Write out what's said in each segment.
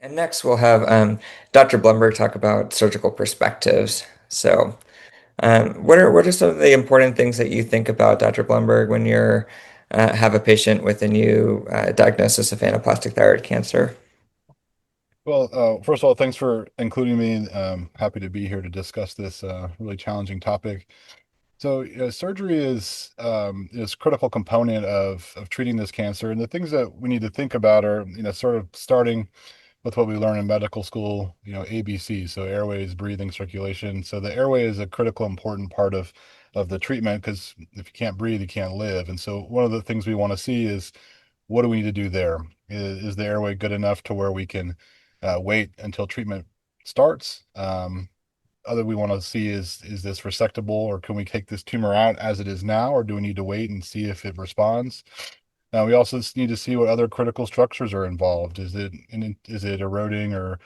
And next, we'll have Dr. Blumberg talk about surgical perspectives. So, what are some of the important things that you think about, Dr. Blumberg, when you're have a patient with a new diagnosis of anaplastic thyroid cancer? Well, first of all, thanks for including me. Happy to be here to discuss this really challenging topic. So, surgery is a critical component of treating this cancer, and the things that we need to think about are, sort of starting with what we learn in medical school, ABC, so airways, breathing, circulation. So the airway is a critical, important part of the treatment because if you can't breathe, you can't live. And so one of the things we want to see is what do we need to do there? Is the airway good enough to where we can wait until treatment starts? Other we want to see is this resectable, or can we take this tumor out as it is now, or do we need to wait and see if it responds? We also need to see what other critical structures are involved. Is it eroding or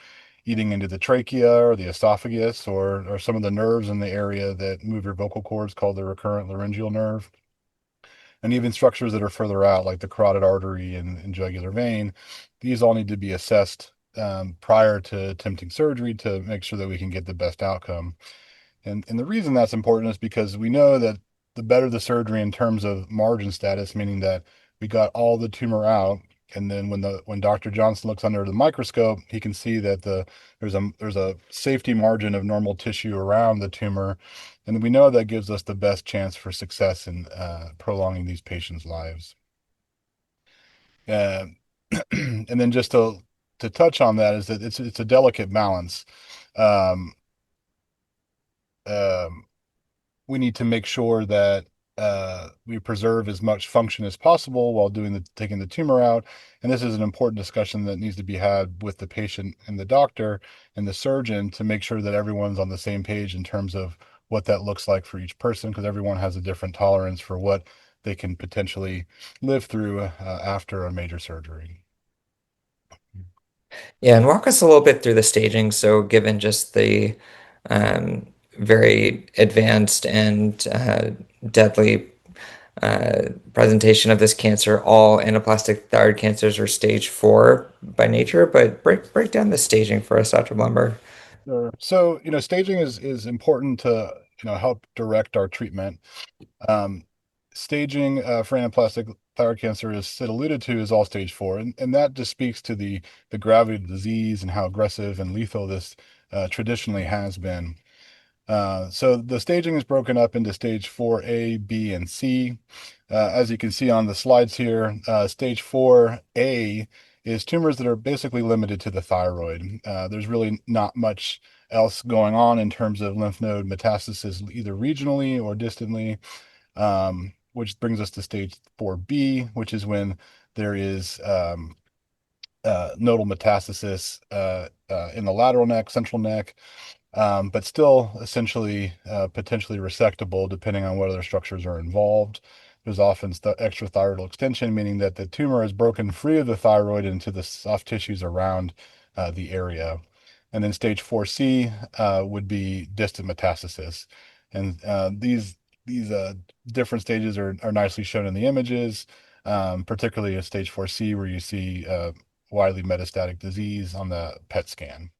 eating into the trachea or the esophagus or some of the nerves in the area that move your vocal cords called the recurrent laryngeal nerve? And even structures that are further out, like the carotid artery and jugular vein, these all need to be assessed prior to attempting surgery to make sure that we can get the best outcome. And the reason that's important is because we know that the better the surgery in terms of margin status, meaning that we got all the tumor out, and then when Dr. Johnson looks under the microscope, he can see that there's a safety margin of normal tissue around the tumor, and we know that gives us the best chance for success in prolonging these patients' lives. Uh, and then just to touch on that is that it's a delicate balance. Um, um, we need to make sure that we preserve as much function as possible while taking the tumor out. And this is an important discussion that needs to be had with the patient and the doctor and the surgeon to make sure that everyone's on the same page in terms of what that looks like for each person, because everyone has a different tolerance for what they can potentially live through after a major surgery. Yeah, and walk us a little bit through the staging. So, given just the um, very advanced and deadly presentation of this cancer, all anaplastic thyroid cancers are stage 4 by nature, but break down the staging for us, Dr. Blumberg. Sure. So, staging is important to, help direct our treatment. Um, Staging for anaplastic thyroid cancer, as Sid alluded to, is all stage 4, and that just speaks to the gravity of the disease and how aggressive and lethal this traditionally has been. So the staging is broken up into stage 4A, B, and C. As you can see on the slides here, stage 4A is tumors that are basically limited to the thyroid. There's really not much else going on in terms of lymph node metastasis, either regionally or distantly, which brings us to stage 4B, which is when there is nodal metastasis in the lateral neck, central neck, but still essentially potentially resectable depending on what other structures are involved. There's often extrathyroidal extension, meaning that the tumor is broken free of the thyroid into the soft tissues around the area. And then stage 4C would be distant metastasis. And these different stages are nicely shown in the images, particularly at stage 4C, where you see widely metastatic disease on the PET scan.